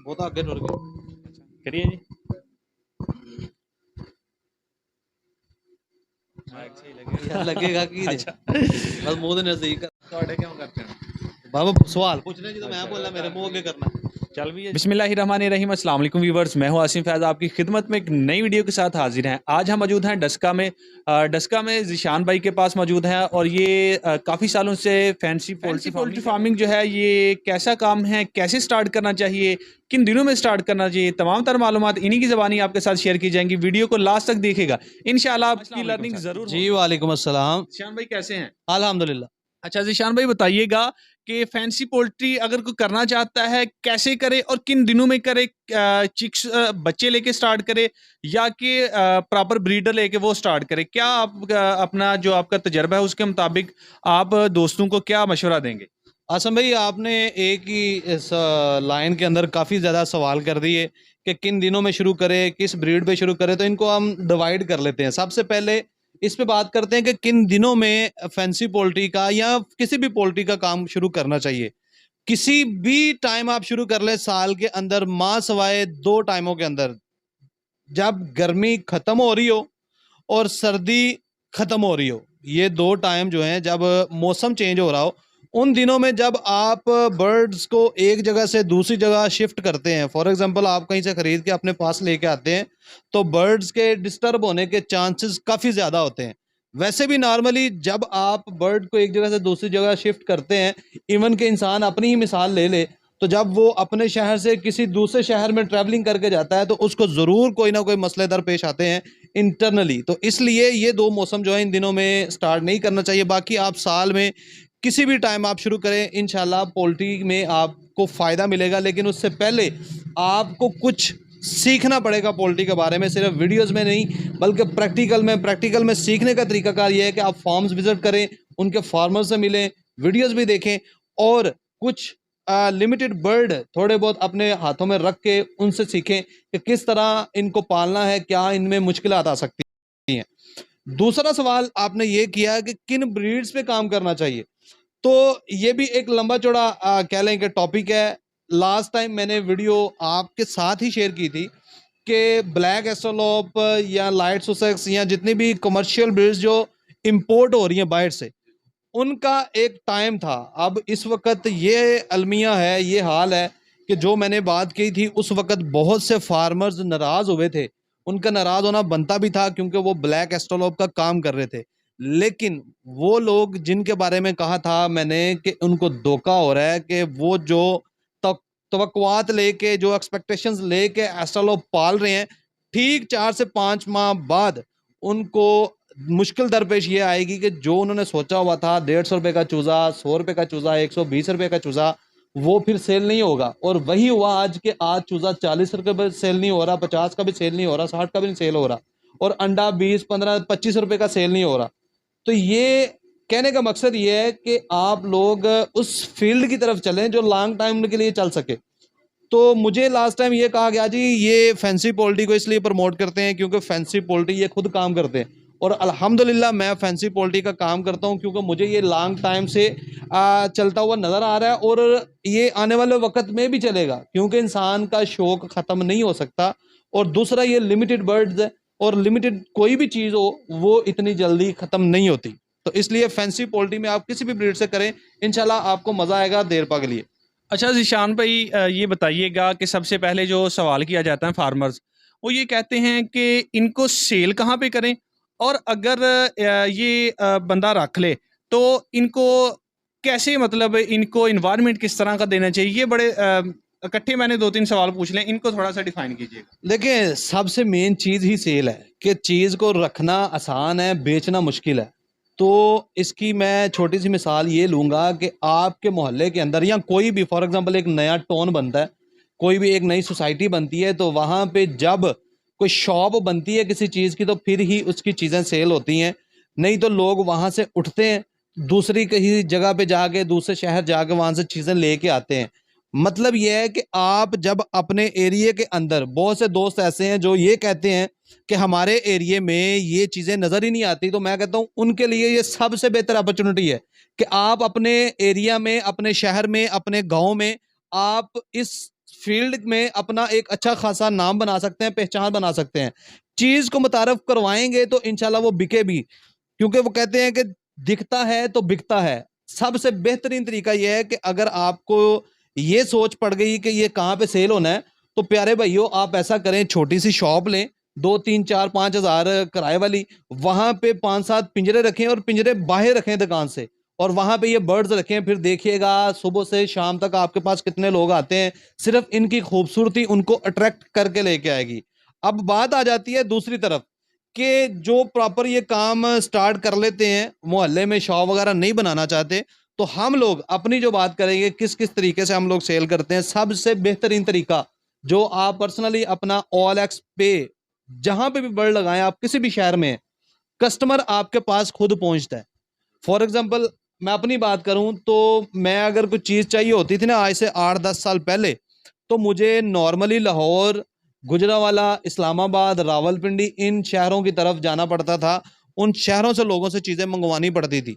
बहुत आगे टुर गए। करिए जी। माइक सही लगेगा। यार लगेगा कि अच्छा बस मुंह दे नजदीक ਤੁਹਾਡੇ ਕਿਉਂ करते हैं बाबा सवाल पूछने जी तो मैं बोला मेरे मुंह आगे करना। चल भी बिस्मिल्लाहिर्रहमानिर्रहीम अस्सलाम वालेकुम व्यूअर्स, मैं हूं आसिम फैज़ आपकी खिदमत में एक नई वीडियो के साथ हाजिर हैं। आज हम मौजूद हैं डस्का में। डस्का में ज़िशान भाई के पास मौजूद हैं और ये काफ़ी सालों से फैंसी पोल्ट्री फार्मिंग जो है ये कैसा काम है, कैसे स्टार्ट करना चाहिए, किन दिनों में स्टार्ट करना चाहिए, तमाम तर मालूमात इन्हीं की ज़बानी आपके साथ शेयर की जाएंगी। वीडियो को लास्ट तक देखिएगा, इंशाल्लाह आपकी लर्निंग ज़रूर जी होगी। वालेकुम अस्सलाम। ज़िशान भाई कैसे हैं? अल्हम्दुलिल्लाह। अच्छा ज़ीशान भाई बताइएगा कि फैंसी पोल्ट्री अगर कोई करना चाहता है कैसे करे और किन दिनों में करे? चिक्स बच्चे लेके स्टार्ट करे या कि प्रॉपर ब्रीडर लेके वो स्टार्ट करे? क्या आप अपना जो आपका तजर्बा है उसके मुताबिक आप दोस्तों को क्या मशवरा देंगे? आसम भाई आपने एक ही इस लाइन के अंदर काफ़ी ज़्यादा सवाल कर दिए कि किन दिनों में शुरू करें, किस ब्रीड पे शुरू करें, तो इनको हम डिवाइड कर लेते हैं। सबसे पहले इस पे बात करते हैं कि किन दिनों में फैंसी पोल्ट्री का या किसी भी पोल्ट्री का काम शुरू करना चाहिए। किसी भी टाइम आप शुरू कर लें साल के अंदर, माह सवाए दो टाइमों के अंदर, जब गर्मी खत्म हो रही हो और सर्दी खत्म हो रही हो, ये दो टाइम जो हैं जब मौसम चेंज हो रहा हो, उन दिनों में जब आप बर्ड्स को एक जगह से दूसरी जगह शिफ्ट करते हैं, फॉर एग्जांपल आप कहीं से खरीद के अपने पास लेके आते हैं, तो बर्ड्स के डिस्टर्ब होने के चांसेस काफ़ी ज़्यादा होते हैं। वैसे भी नॉर्मली जब आप बर्ड को एक जगह से दूसरी जगह शिफ्ट करते हैं, इवन के इंसान अपनी ही मिसाल ले ले, तो जब वो अपने शहर से किसी दूसरे शहर में ट्रैवलिंग करके जाता है तो उसको ज़रूर कोई ना कोई मसले दरपेश आते हैं इंटरनली। तो इसलिए ये दो मौसम जो है इन दिनों में स्टार्ट नहीं करना चाहिए। बाकी आप साल में किसी भी टाइम आप शुरू करें, इंशाल्लाह पोल्ट्री में आपको फ़ायदा मिलेगा। लेकिन उससे पहले आपको कुछ सीखना पड़ेगा पोल्ट्री के बारे में, सिर्फ वीडियोस में नहीं बल्कि प्रैक्टिकल में सीखने का तरीकाकार ये है कि आप फार्म्स विजिट करें, उनके फार्मर से मिलें, वीडियोस भी देखें और कुछ लिमिटेड बर्ड थोड़े बहुत अपने हाथों में रख के उनसे सीखें कि किस तरह इनको पालना है, क्या इनमें मुश्किलात आ सकती हैं। दूसरा सवाल आपने ये किया कि किन ब्रीड्स पे काम करना चाहिए, तो ये भी एक लंबा चौड़ा कह लें कि टॉपिक है। लास्ट टाइम मैंने वीडियो आपके साथ ही शेयर की थी कि ब्लैक एस्ट्रोलोप या लाइट सुसेक्स या जितनी भी कमर्शियल ब्रीड्स जो इंपोर्ट हो रही हैं बाहर से, उनका एक टाइम था। अब इस वक्त ये अलमिया है, ये हाल है कि जो मैंने बात की थी उस वक्त बहुत से फार्मर्स नाराज़ हुए थे। उनका नाराज़ होना बनता भी था क्योंकि वो ब्लैक एस्ट्रोलोप का काम कर रहे थे। लेकिन वो लोग जिनके बारे में कहा था मैंने कि उनको धोखा हो रहा है, कि वो जो तवक्कुआत लेके, जो एक्सपेक्टेशंस लेके एस्ट्रोलोप पाल रहे हैं, ठीक 4 से 5 माह बाद उनको मुश्किल दरपेश ये आएगी कि जो उन्होंने सोचा हुआ था 150 रुपये का चूज़ा, 100 रुपये का चूज़ा, 120 रुपये का चूज़ा, वो फिर सेल नहीं होगा। और वही हुआ आज के आज चूज़ा 40 रुपये पर सेल नहीं हो रहा, 50 का भी सेल नहीं हो रहा, 60 का भी नहीं सेल हो रहा, और अंडा 20, 15, 25 रुपये का सेल नहीं हो रहा। तो ये कहने का मकसद ये है कि आप लोग उस फील्ड की तरफ चलें जो लॉन्ग टाइम के लिए चल सके। तो मुझे लास्ट टाइम ये कहा गया जी ये फैंसी पोल्ट्री को इसलिए प्रमोट करते हैं क्योंकि फैंसी पोल्ट्री ये खुद काम करते हैं, और अल्हम्दुलिल्लाह मैं फैंसी पोल्ट्री का काम करता हूं क्योंकि मुझे ये लॉन्ग टाइम से चलता हुआ नज़र आ रहा है, और ये आने वाले वक्त में भी चलेगा क्योंकि इंसान का शौक ख़त्म नहीं हो सकता। और दूसरा ये लिमिटेड बर्ड्स है, और लिमिटेड कोई भी चीज़ हो वो इतनी जल्दी ख़त्म नहीं होती। तो इसलिए फैंसी पोल्ट्री में आप किसी भी ब्रीड से करें, इंशाल्लाह आपको मज़ा आएगा देर पा के लिए। अच्छा ज़ीशान भाई ये बताइएगा कि सबसे पहले जो सवाल किया जाता है फार्मर्स, वो ये कहते हैं कि इनको सेल कहाँ पे करें? और अगर ये बंदा रख ले तो इनको कैसे, मतलब इनको एनवायरनमेंट किस तरह का देना चाहिए? ये बड़े इकट्ठे मैंने 2-3 सवाल पूछ लें, इनको थोड़ा-सा डिफाइन कीजिएगा। देखिए सबसे मेन चीज़ ही सेल है कि चीज़ को रखना आसान है, बेचना मुश्किल है। तो इसकी मैं छोटी सी मिसाल ये लूँगा कि आपके मोहल्ले के अंदर या कोई भी, फॉर एग्जांपल एक नया टाउन बनता है, कोई भी एक नई सोसाइटी बनती है, तो वहाँ पे जब कोई शॉप बनती है किसी चीज़ की तो फिर ही उसकी चीज़ें सेल होती हैं। नहीं तो लोग वहाँ से उठते हैं, दूसरी कहीं जगह पे जाके, दूसरे शहर जाके वहाँ से चीज़ें लेके आते हैं। मतलब ये है कि आप जब अपने एरिया के अंदर, बहुत से दोस्त ऐसे हैं जो ये कहते हैं कि हमारे एरिया में ये चीज़ें नज़र ही नहीं आती, तो मैं कहता हूँ उनके लिए ये सबसे बेहतर अपॉर्चुनिटी है कि आप अपने एरिया में, अपने शहर में, अपने गांव में आप इस फील्ड में अपना एक अच्छा खासा नाम बना सकते हैं, पहचान बना सकते हैं। चीज को मुतारफ करवाएंगे तो इंशाल्लाह वो बिके भी, क्योंकि वो कहते हैं कि दिखता है तो बिकता है। सबसे बेहतरीन तरीका यह है कि अगर आपको ये सोच पड़ गई कि ये कहाँ पे सेल होना है, तो प्यारे भाइयों आप ऐसा करें, छोटी सी शॉप लें, 2 3 4 5 हज़ार किराए वाली, वहां पे 5 7 पिंजरे रखें और पिंजरे बाहर रखें दुकान से, और वहां पे ये बर्ड्स रखें। फिर देखिएगा सुबह से शाम तक आपके पास कितने लोग आते हैं, सिर्फ इनकी खूबसूरती उनको अट्रैक्ट करके लेके आएगी। अब बात आ जाती है दूसरी तरफ कि जो प्रॉपर ये काम स्टार्ट कर लेते हैं, मोहल्ले में शॉप वगैरह नहीं बनाना चाहते, तो हम लोग अपनी जो बात करेंगे किस किस तरीके से हम लोग सेल करते हैं। सबसे बेहतरीन तरीका जो आप पर्सनली अपना OLX पे जहां पे भी बर्ड लगाएं, आप किसी भी शहर में, कस्टमर आपके पास खुद पहुंचता है। फॉर एग्जांपल मैं अपनी बात करूं तो मैं अगर कुछ चीज़ चाहिए होती थी ना आज से 8 10 साल पहले, तो मुझे नॉर्मली लाहौर, गुजरावाला, इस्लामाबाद, रावलपिंडी इन शहरों की तरफ जाना पड़ता था। उन शहरों से लोगों से चीज़ें मंगवानी पड़ती थी।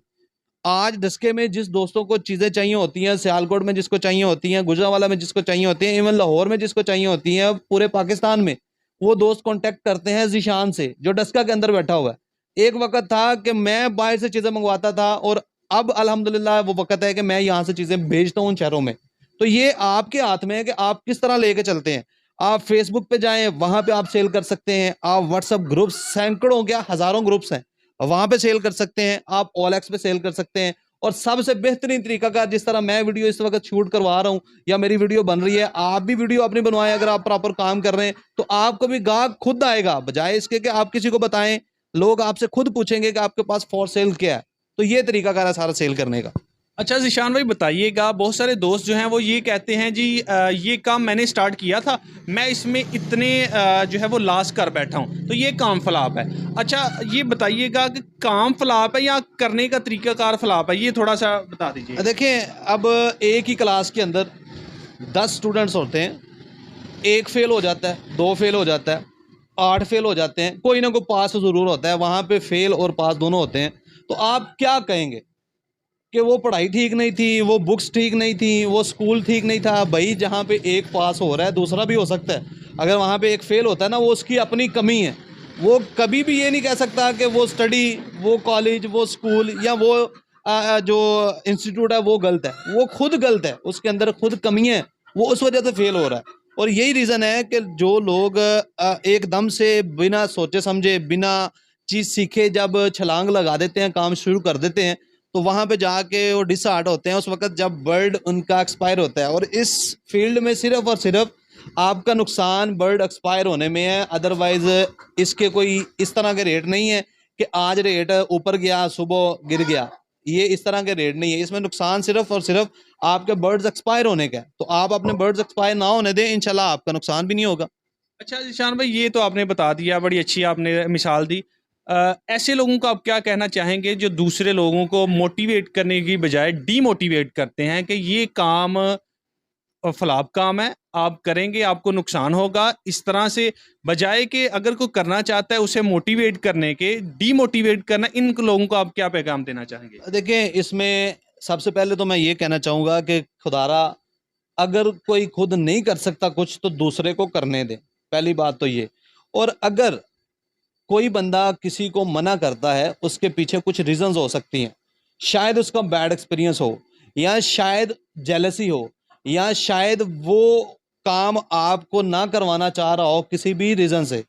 आज डस्के में जिस दोस्तों को चीज़ें चाहिए होती हैं, सियालकोट में जिसको चाहिए होती हैं, गुजरावाला में जिसको चाहिए होती हैं, इवन लाहौर में जिसको चाहिए होती हैं, पूरे पाकिस्तान में, वो दोस्त कांटेक्ट करते हैं जीशान से जो डस्का के अंदर बैठा हुआ है। एक वक्त था कि मैं बाहर से चीज़ें मंगवाता था, और अब अल्हम्दुलिल्लाह वो वक्त है कि मैं यहाँ से चीज़ें भेजता हूँ उन शहरों में। तो ये आपके हाथ में है कि आप किस तरह लेके चलते हैं। आप फेसबुक पे जाएं, वहां पे आप सेल कर सकते हैं। आप व्हाट्सएप ग्रुप्स, सैकड़ों क्या हजारों ग्रुप्स हैं, वहां पे सेल कर सकते हैं। आप OLX पे सेल कर सकते हैं। और सबसे बेहतरीन तरीका का, जिस तरह मैं वीडियो इस वक्त शूट करवा रहा हूं या मेरी वीडियो बन रही है, आप भी वीडियो अपनी बनवाएं। अगर आप प्रॉपर काम कर रहे हैं तो आपको भी गाहक खुद आएगा, बजाय इसके कि आप किसी को बताएं। लोग आपसे खुद पूछेंगे कि आपके पास फॉर सेल क्या है। तो ये तरीका कार है सारा सेल करने का। अच्छा ज़ीशान भाई बताइएगा, बहुत सारे दोस्त जो हैं वो ये कहते हैं जी ये काम मैंने स्टार्ट किया था, मैं इसमें इतने जो है वो लॉस कर बैठा हूँ, तो ये काम फ्लॉप है। अच्छा ये बताइएगा कि काम फ्लॉप है या करने का तरीकाकार फ्लॉप है, ये थोड़ा सा बता दीजिए। देखें, अब एक ही क्लास के अंदर 10 स्टूडेंट्स होते हैं, एक फेल हो जाता है, 2 फेल हो जाता है, 8 फेल हो जाते हैं, कोई ना कोई पास ज़रूर होता है। वहाँ पे फेल और पास दोनों होते हैं। तो आप क्या कहेंगे कि वो पढ़ाई ठीक नहीं थी, वो बुक्स ठीक नहीं थी, वो स्कूल ठीक नहीं था? भाई जहाँ पे एक पास हो रहा है दूसरा भी हो सकता है। अगर वहाँ पे एक फेल होता है ना, वो उसकी अपनी कमी है। वो कभी भी ये नहीं कह सकता कि वो स्टडी, वो कॉलेज, वो स्कूल या वो जो इंस्टीट्यूट है वो गलत है। वो खुद गलत है, उसके अंदर खुद कमी है, वो उस वजह से फेल हो रहा है। और यही रीज़न है कि जो लोग एकदम से बिना सोचे समझे, बिना चीज़ सीखे जब छलांग लगा देते हैं, काम शुरू कर देते हैं, तो वहाँ पे जाके वो डिसहार्ट होते हैं उस वक़्त जब बर्ड उनका एक्सपायर होता है। और इस फील्ड में सिर्फ़ और सिर्फ़ आपका नुकसान बर्ड एक्सपायर होने में है। अदरवाइज़ इसके कोई इस तरह के रेट नहीं है कि आज रेट ऊपर गया, सुबह गिर गया। ये इस तरह के रेट नहीं है। इसमें नुकसान सिर्फ़ और सिर्फ़ आपके बर्ड्स एक्सपायर होने का है। तो आप अपने बर्ड्स एक्सपायर ना होने दें, इंशाल्लाह आपका नुकसान भी नहीं होगा। अच्छा ज़ीशान भाई ये तो आपने बता दिया, बड़ी अच्छी आपने मिसाल दी। ऐसे लोगों को आप क्या कहना चाहेंगे जो दूसरे लोगों को मोटिवेट करने की बजाय डीमोटिवेट करते हैं कि ये काम फ्लॉप काम है, आप करेंगे आपको नुकसान होगा, इस तरह से बजाय कि अगर कोई करना चाहता है उसे मोटिवेट करने के डीमोटिवेट करना, इन लोगों को आप क्या पैगाम देना चाहेंगे? देखिए, इसमें सबसे पहले तो मैं ये कहना चाहूँगा कि खुदारा, अगर कोई खुद नहीं कर सकता कुछ तो दूसरे को करने दें, पहली बात तो ये। और अगर कोई बंदा किसी को मना करता है, उसके पीछे कुछ रीजंस हो सकती हैं। शायद उसका बैड एक्सपीरियंस हो, या शायद जेलसी हो, या शायद वो काम आपको ना करवाना चाह रहा हो किसी भी रीजन से।